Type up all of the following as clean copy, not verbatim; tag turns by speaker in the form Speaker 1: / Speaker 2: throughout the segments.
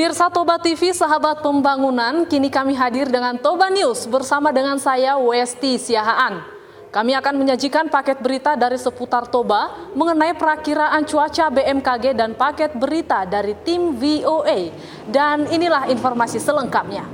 Speaker 1: Pemirsa Toba TV, sahabat pembangunan, kini kami hadir dengan Toba News bersama dengan saya Westi Siahaan. Kami akan menyajikan paket berita dari seputar Toba mengenai perakiraan cuaca BMKG dan paket berita dari tim VOA. Dan inilah informasi selengkapnya.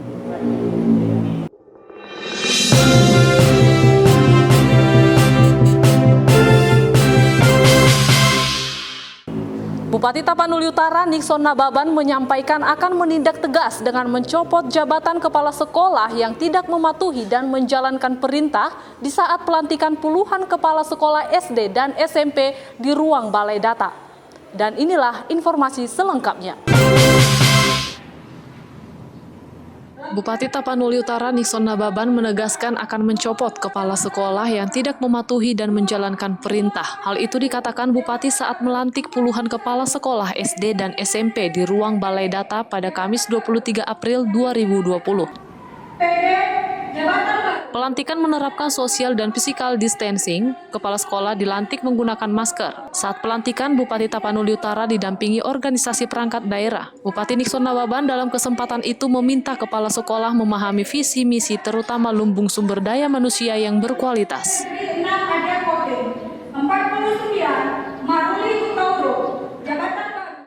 Speaker 1: Bupati Tapanuli Utara Nixon Nababan menyampaikan akan menindak tegas dengan mencopot jabatan kepala sekolah yang tidak mematuhi dan menjalankan perintah di saat pelantikan puluhan kepala sekolah SD dan SMP di ruang balai data. Dan inilah informasi selengkapnya. Bupati Tapanuli Utara Nixon Nababan menegaskan akan mencopot kepala sekolah yang tidak mematuhi dan menjalankan perintah. Hal itu dikatakan Bupati saat melantik puluhan kepala sekolah SD dan SMP di ruang balai data pada Kamis 23 April 2020. Pelantikan menerapkan social dan physical distancing. Kepala sekolah dilantik menggunakan masker. Saat pelantikan, Bupati Tapanuli Utara didampingi organisasi perangkat daerah. Bupati Nixon Nababan dalam kesempatan itu meminta kepala sekolah memahami visi misi terutama lumbung sumber daya manusia yang berkualitas.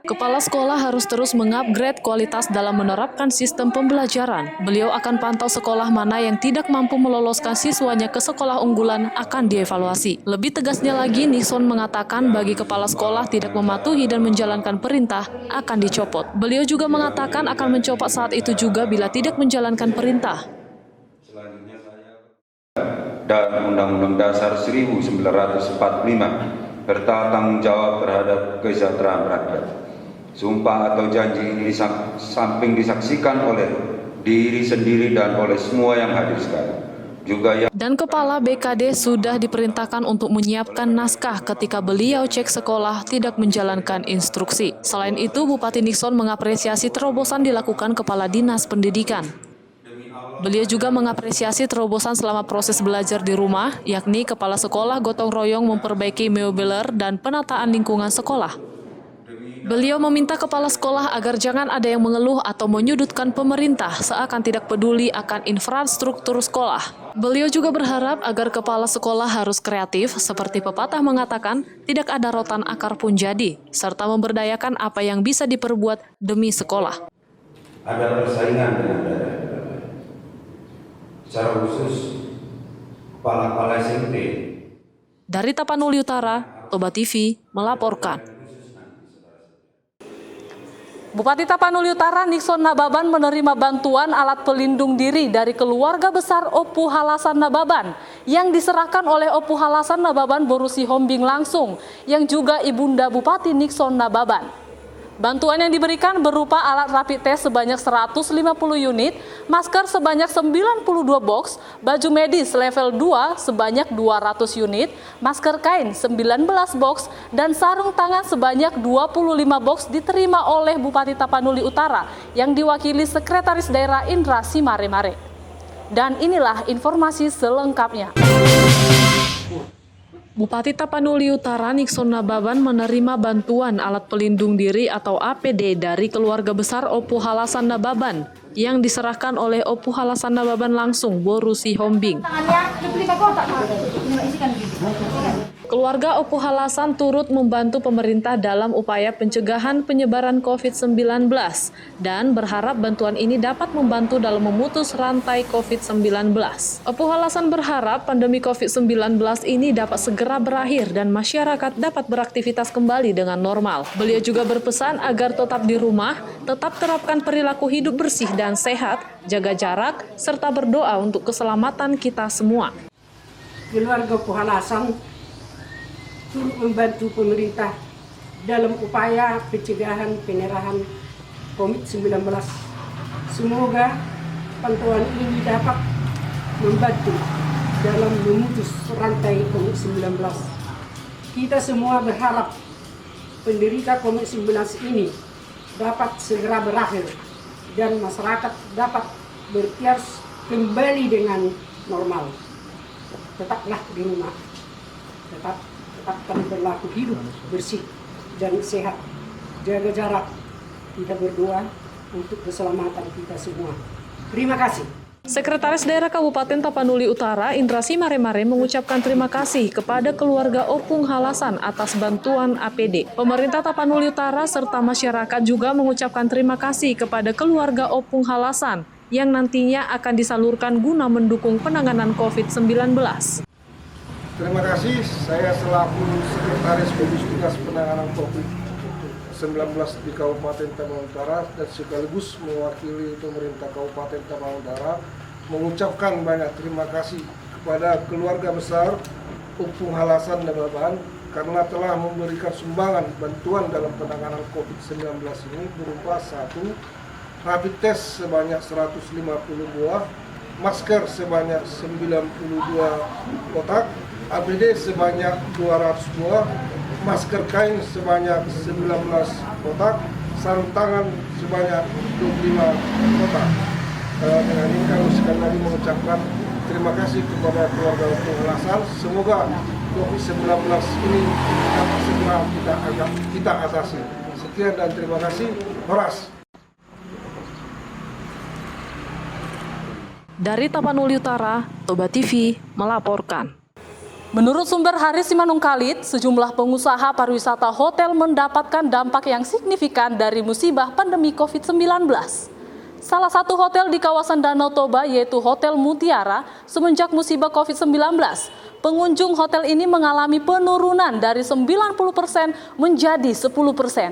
Speaker 1: Kepala sekolah harus terus mengupgrade kualitas dalam menerapkan sistem pembelajaran. Beliau akan pantau sekolah mana yang tidak mampu meloloskan siswanya ke sekolah unggulan akan dievaluasi. Lebih tegasnya lagi, Nixon mengatakan bagi kepala sekolah tidak mematuhi dan menjalankan perintah akan dicopot. Beliau juga mengatakan akan mencopot saat itu juga bila tidak menjalankan perintah.
Speaker 2: Dan Undang-Undang Dasar 1945 serta tanggung jawab terhadap kesejahteraan rakyat. Sumpah atau janji ini samping disaksikan oleh diri sendiri dan oleh semua yang hadir sekarang. Dan Kepala BKD sudah diperintahkan untuk menyiapkan naskah ketika beliau cek sekolah tidak menjalankan instruksi. Selain itu, Bupati Nixon mengapresiasi terobosan dilakukan Kepala Dinas Pendidikan. Beliau juga mengapresiasi terobosan selama proses belajar di rumah, yakni kepala sekolah gotong royong memperbaiki meubiler dan penataan lingkungan sekolah. Beliau meminta kepala sekolah agar jangan ada yang mengeluh atau menyudutkan pemerintah seakan tidak peduli akan infrastruktur sekolah. Beliau juga berharap agar kepala sekolah harus kreatif, seperti pepatah mengatakan, tidak ada rotan akar pun jadi, serta memberdayakan apa yang bisa diperbuat demi sekolah. Ada persaingan dengan daerah. Secara khusus, kepala-kepala SMP.
Speaker 1: Dari Tapanuli Utara, Toba TV melaporkan. Bupati Tapanuli Utara Nixon Nababan menerima bantuan alat pelindung diri dari keluarga besar Opu Halasan Nababan yang diserahkan oleh Opu Halasan Nababan Borusi Hombing langsung, yang juga ibunda Bupati Nixon Nababan. Bantuan yang diberikan berupa alat rapid test sebanyak 150 unit, masker sebanyak 92 box, baju medis level 2 sebanyak 200 unit, masker kain 19 box, dan sarung tangan sebanyak 25 box diterima oleh Bupati Tapanuli Utara yang diwakili Sekretaris Daerah Indra Simaremare. Dan inilah informasi selengkapnya. Bupati Tapanuli Utara Nixon Nababan menerima bantuan alat pelindung diri atau APD dari keluarga besar Opu Halasan Nababan yang diserahkan oleh Opu Halasan Nababan langsung Borusi Hombing. Keluarga Opu Halasan turut membantu pemerintah dalam upaya pencegahan penyebaran COVID-19 dan berharap bantuan ini dapat membantu dalam memutus rantai COVID-19. Opu Halasan berharap pandemi COVID-19 ini dapat segera berakhir dan masyarakat dapat beraktivitas kembali dengan normal. Beliau juga berpesan agar tetap di rumah, tetap terapkan perilaku hidup bersih dan sehat, jaga jarak, serta berdoa untuk keselamatan kita semua.
Speaker 3: Keluarga Opu Halasan turut membantu pemerintah dalam upaya pencegahan penyebaran COVID-19. Semoga bantuan ini dapat membantu dalam memutus rantai COVID-19. Kita semua berharap penderita COVID-19 ini dapat segera berakhir dan masyarakat dapat berkias kembali dengan normal. Tetaplah di rumah. Tetapkan berlaku hidup bersih dan sehat, jaga jarak, kita berdoa untuk keselamatan kita semua. Terima kasih.
Speaker 1: Sekretaris Daerah Kabupaten Tapanuli Utara, Indrasi Maremare, mengucapkan terima kasih kepada keluarga Opung Halasan atas bantuan APD. Pemerintah Tapanuli Utara serta masyarakat juga mengucapkan terima kasih kepada keluarga Opung Halasan yang nantinya akan disalurkan guna mendukung penanganan COVID-19.
Speaker 4: Terima kasih, saya selaku Sekretaris Gugus Tugas Penanganan COVID-19 di Kabupaten Tapanuli Utara dan sekaligus mewakili pemerintah Kabupaten Tapanuli Utara mengucapkan banyak terima kasih kepada keluarga besar Opung Halasan Nababan karena telah memberikan sumbangan bantuan dalam penanganan COVID-19 ini berupa 1. Rapid test sebanyak 150 buah, masker sebanyak 92 kotak, APD sebanyak 200 buah, masker kain sebanyak 19 kotak, sarung tangan sebanyak 25 kotak. Dengan ini kami sekali lagi mengucapkan terima kasih kepada keluarga Opung Halasan. Semoga COVID-19 ini dapat segera kita atasi. Sekian dan terima kasih. Horas.
Speaker 1: Dari Tapanuli Utara, Toba TV melaporkan. Menurut sumber Haris Simanungkalit, sejumlah pengusaha pariwisata hotel mendapatkan dampak yang signifikan dari musibah pandemi COVID-19. Salah satu hotel di kawasan Danau Toba yaitu Hotel Mutiara semenjak musibah COVID-19. Pengunjung hotel ini mengalami penurunan dari 90% menjadi 10%.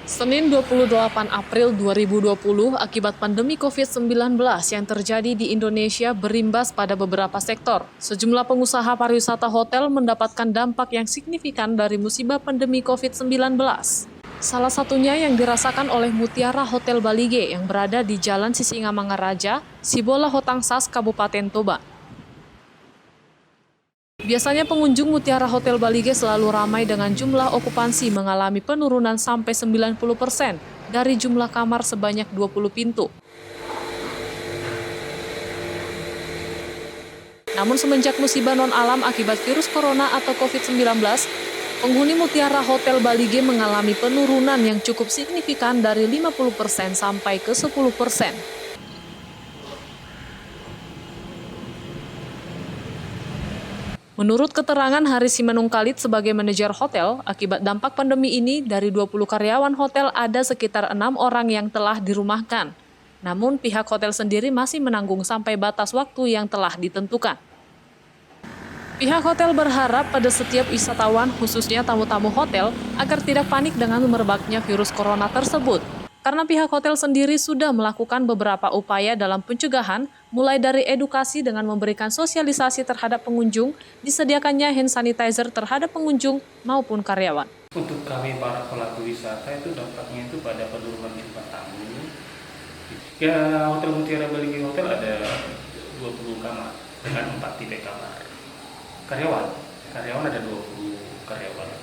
Speaker 1: Senin 28 April 2020, akibat pandemi COVID-19 yang terjadi di Indonesia berimbas pada beberapa sektor. Sejumlah pengusaha pariwisata hotel mendapatkan dampak yang signifikan dari musibah pandemi COVID-19. Salah satunya yang dirasakan oleh Mutiara Hotel Balige yang berada di Jalan Sisingamangaraja, Sibola Hotangsas, Kabupaten Toba. Biasanya pengunjung Mutiara Hotel Balige selalu ramai dengan jumlah okupansi mengalami penurunan sampai 90% dari jumlah kamar sebanyak 20 pintu. Namun semenjak musibah non-alam akibat virus corona atau COVID-19, penghuni Mutiara Hotel Balige mengalami penurunan yang cukup signifikan dari 50% sampai ke 10%. Menurut keterangan Haris Simanungkalit sebagai manajer hotel, akibat dampak pandemi ini dari 20 karyawan hotel ada sekitar 6 orang yang telah dirumahkan. Namun pihak hotel sendiri masih menanggung sampai batas waktu yang telah ditentukan. Pihak hotel berharap pada setiap wisatawan, khususnya tamu-tamu hotel, agar tidak panik dengan merebaknya virus corona tersebut. Karena pihak hotel sendiri sudah melakukan beberapa upaya dalam pencegahan, mulai dari edukasi dengan memberikan sosialisasi terhadap pengunjung, disediakannya hand sanitizer terhadap pengunjung maupun karyawan.
Speaker 5: Untuk kami para pelaku wisata itu dampaknya itu pada penurunan jumlah tamu. Ya, Hotel Mutiara Balige Hotel ada 20 kamar dengan 4 tipe kamar. Karyawan ada 20 karyawan.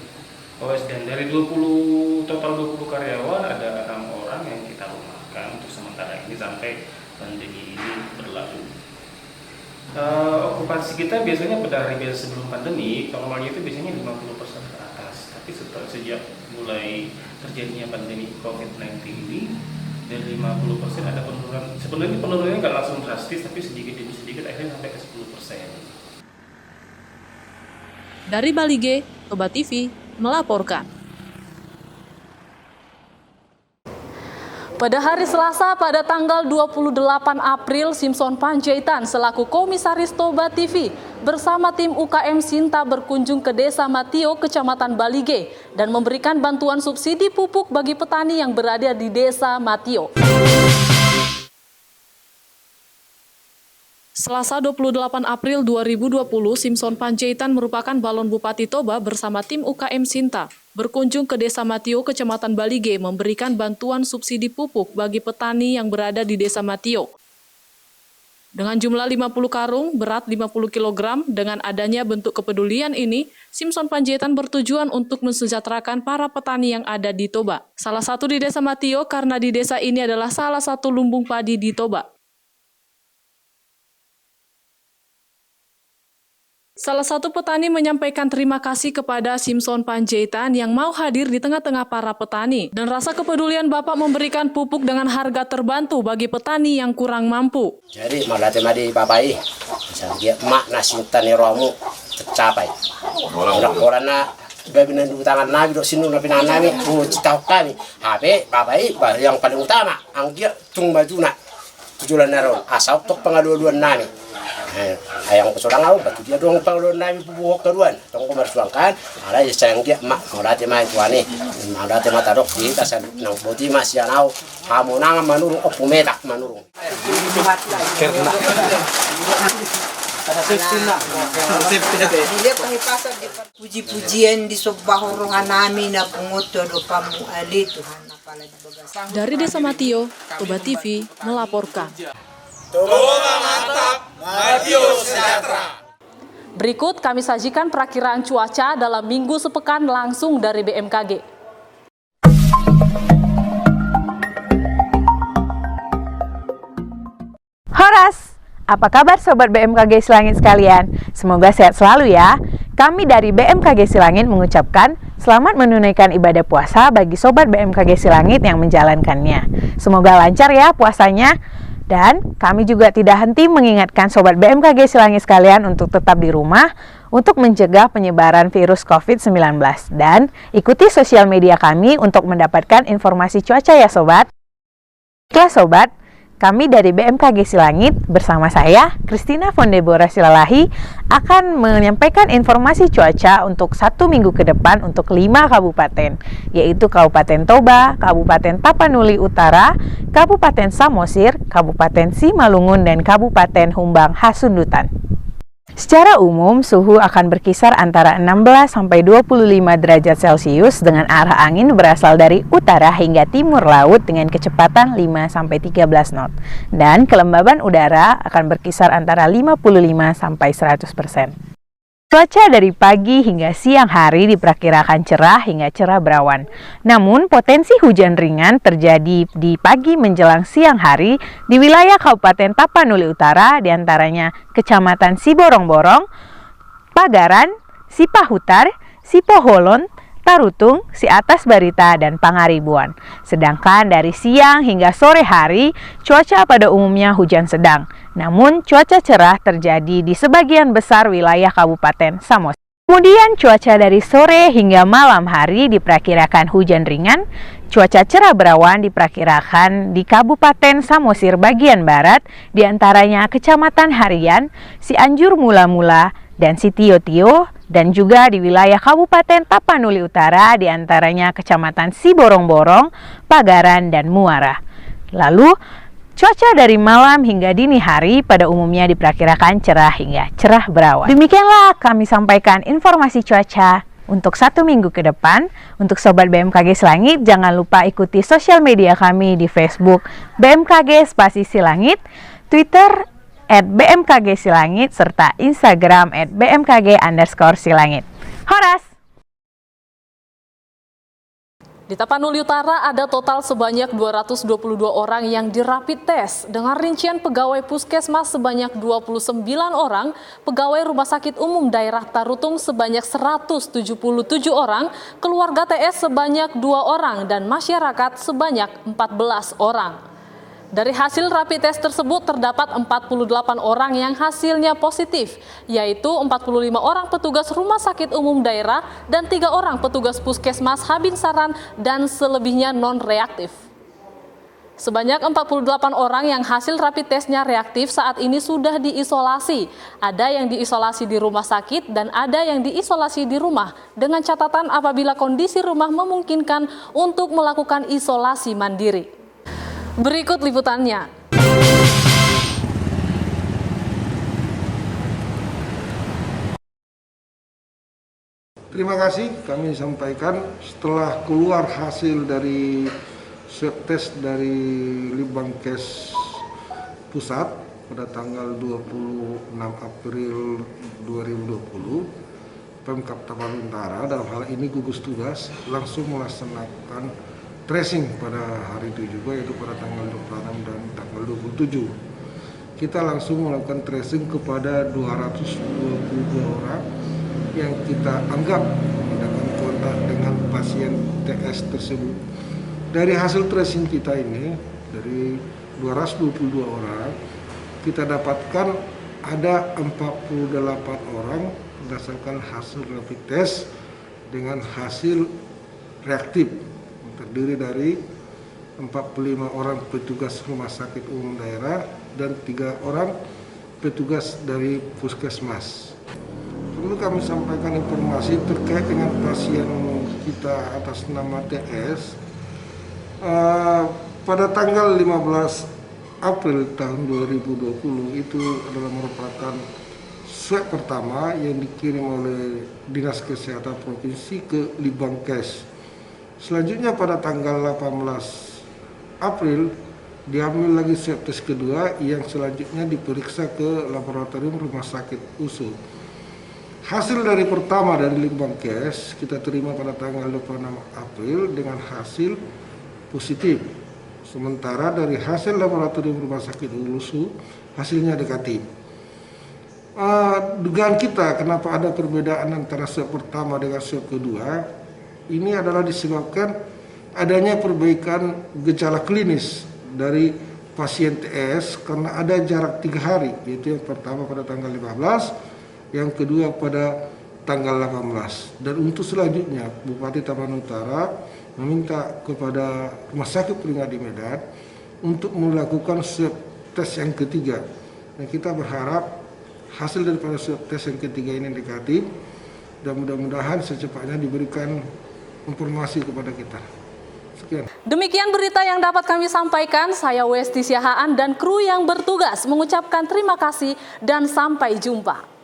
Speaker 5: Dan dari total 20 karyawan ada 6 orang yang kita rumahkan untuk sementara ini sampai pandemi ini berlalu. Okupansi kita biasanya pada hari biasa sebelum pandemi, normalnya itu biasanya 50% ke atas. Tapi sejak mulai terjadinya pandemi COVID-19 ini, dari 50% ada penurunan. Sebenarnya penurunannya nggak langsung drastis, tapi sedikit demi sedikit akhirnya sampai ke 10%.
Speaker 1: Dari Balige, Toba TV melaporkan. Pada hari Selasa pada tanggal 28 April, Simpson Panjaitan selaku Komisaris Toba TV bersama tim UKM Sinta berkunjung ke Desa Matio, Kecamatan Balige dan memberikan bantuan subsidi pupuk bagi petani yang berada di Desa Matio. Selasa 28 April 2020, Simpson Panjaitan merupakan balon Bupati Toba bersama tim UKM Sinta berkunjung ke Desa Matio, Kecamatan Balige memberikan bantuan subsidi pupuk bagi petani yang berada di Desa Matio. Dengan jumlah 50 karung, berat 50 kg, dengan adanya bentuk kepedulian ini, Simpson Panjaitan bertujuan untuk mensejahterakan para petani yang ada di Toba. Salah satu di Desa Matio karena di desa ini adalah salah satu lumbung padi di Toba. Salah satu petani menyampaikan terima kasih kepada Simpson Panjaitan yang mau hadir di tengah-tengah para petani dan rasa kepedulian Bapak memberikan pupuk dengan harga terbantu bagi petani yang kurang mampu.
Speaker 6: Jadi malah temadi babai, misalnya mak nasi tani romu tercapai. Orang-orangnya babinan di tangan nabi dok sinu nabi nami, tahu kami. HP babai baru yang paling utama, anggia tung baju nak tujuan naron asal tok pengaduan nami. Ayang kesorang aku batu dia doang pengaduan nami pupuk keduan, tong komersualkan. Ada yang sayang dia mak malah temai tuane, malah temai tarok di kasar nang boti masih anau. Kamu nang manurung opumetak manurung.
Speaker 7: Puji-pujian di sebuah horongan namin na pungoto do pamu ali Tuhan apalagi bagas.
Speaker 1: Dari Desa Matio, Toba TV melaporkan. Berikut kami sajikan perakiraan cuaca dalam minggu sepekan langsung dari BMKG.
Speaker 8: Horas, apa kabar Sobat BMKG Silangit sekalian? Semoga sehat selalu ya. Kami dari BMKG Silangit mengucapkan selamat menunaikan ibadah puasa bagi Sobat BMKG Silangit yang menjalankannya. Semoga lancar ya puasanya. Dan kami juga tidak henti mengingatkan Sobat BMKG Silangit sekalian untuk tetap di rumah untuk mencegah penyebaran virus COVID-19. Dan ikuti sosial media kami untuk mendapatkan informasi cuaca ya Sobat. Oke Sobat, kami dari BMKG Silangit bersama saya, Christina Fondebora Silalahi, akan menyampaikan informasi cuaca untuk 1 minggu ke depan untuk 5 kabupaten, yaitu Kabupaten Toba, Kabupaten Tapanuli Utara, Kabupaten Samosir, Kabupaten Simalungun, dan Kabupaten Humbang Hasundutan. Secara umum, suhu akan berkisar antara 16 sampai 25 derajat Celcius dengan arah angin berasal dari utara hingga timur laut dengan kecepatan 5 sampai 13 knot. Dan kelembaban udara akan berkisar antara 55 sampai 100%. Cuaca dari pagi hingga siang hari diperkirakan cerah hingga cerah berawan. Namun, potensi hujan ringan terjadi di pagi menjelang siang hari di wilayah Kabupaten Tapanuli Utara, diantaranya Kecamatan Siborong-Borong, Pagaran, Sipahutar, Sipoholon, Tarutung, Siatas Barita, dan Pangaribuan. Sedangkan dari siang hingga sore hari, cuaca pada umumnya hujan sedang. Namun, cuaca cerah terjadi di sebagian besar wilayah Kabupaten Samosir. Kemudian, cuaca dari sore hingga malam hari diperkirakan hujan ringan. Cuaca cerah berawan diperkirakan di Kabupaten Samosir bagian barat, diantaranya Kecamatan Harian, Cianjur Mula-Mula, dan Sitio-Tio, dan juga di wilayah Kabupaten Tapanuli Utara, diantaranya Kecamatan Siborong-Borong, Pagaran, dan Muara. Lalu, cuaca dari malam hingga dini hari pada umumnya diperkirakan cerah hingga cerah berawan. Demikianlah kami sampaikan informasi cuaca untuk 1 minggu ke depan. Untuk Sobat BMKG Silangit, jangan lupa ikuti sosial media kami di Facebook BMKG Silangit, Twitter @BMKG Silangit, serta Instagram @BMKG_Silangit. Horas!
Speaker 1: Di Tapanuli Utara ada total sebanyak 222 orang yang dirapid tes. Dengan rincian pegawai puskesmas sebanyak 29 orang, pegawai Rumah Sakit Umum Daerah Tarutung sebanyak 177 orang, keluarga TS sebanyak 2 orang, dan masyarakat sebanyak 14 orang. Dari hasil rapid test tersebut terdapat 48 orang yang hasilnya positif, yaitu 45 orang petugas Rumah Sakit Umum Daerah dan 3 orang petugas Puskesmas Habinsaran dan selebihnya non-reaktif. Sebanyak 48 orang yang hasil rapid testnya reaktif saat ini sudah diisolasi. Ada yang diisolasi di rumah sakit dan ada yang diisolasi di rumah, dengan catatan apabila kondisi rumah memungkinkan untuk melakukan isolasi mandiri. Berikut liputannya.
Speaker 4: Terima kasih, kami sampaikan setelah keluar hasil dari swab test dari Litbangkes Pusat pada tanggal 26 April 2020, Pemkab Tapanuli Utara dalam hal ini gugus tugas langsung melaksanakan tracing pada hari itu juga, yaitu pada tanggal 26 dan tanggal 27. kita langsung melakukan tracing kepada 222 orang yang kita anggap mendapat kontak dengan pasien TS tersebut. Dari hasil tracing kita ini, dari 222 orang, kita dapatkan ada 48 orang berdasarkan hasil rapid test dengan hasil reaktif, terdiri dari 45 orang petugas rumah sakit umum daerah dan 3 orang petugas dari puskesmas. Perlu kami sampaikan informasi terkait dengan pasien kita atas nama TS. Pada tanggal 15 April tahun 2020 itu adalah merupakan swab pertama yang dikirim oleh Dinas Kesehatan Provinsi ke Litbangkes. Selanjutnya pada tanggal 18 April diambil lagi swab tes kedua yang selanjutnya diperiksa ke laboratorium Rumah Sakit USU. Hasil dari pertama dari Litbangkes kita terima pada tanggal 26 April dengan hasil positif. Sementara dari hasil laboratorium Rumah Sakit USU hasilnya negatif. Dugaan kita kenapa ada perbedaan antara swab pertama dengan swab kedua ini adalah disebabkan adanya perbaikan gejala klinis dari pasien TS karena ada jarak 3 hari, yaitu yang pertama pada tanggal 15, yang kedua pada tanggal 18. Dan untuk selanjutnya Bupati Tapanuli Utara meminta kepada Rumah Sakit Peringati Medan untuk melakukan swab tes yang ketiga. Dan kita berharap hasil daripada swab tes yang ketiga ini negatif dan mudah-mudahan secepatnya diberikan informasi kepada kita. Sekian.
Speaker 1: Demikian berita yang dapat kami sampaikan. Saya Westi Siahaan dan kru yang bertugas mengucapkan terima kasih dan sampai jumpa.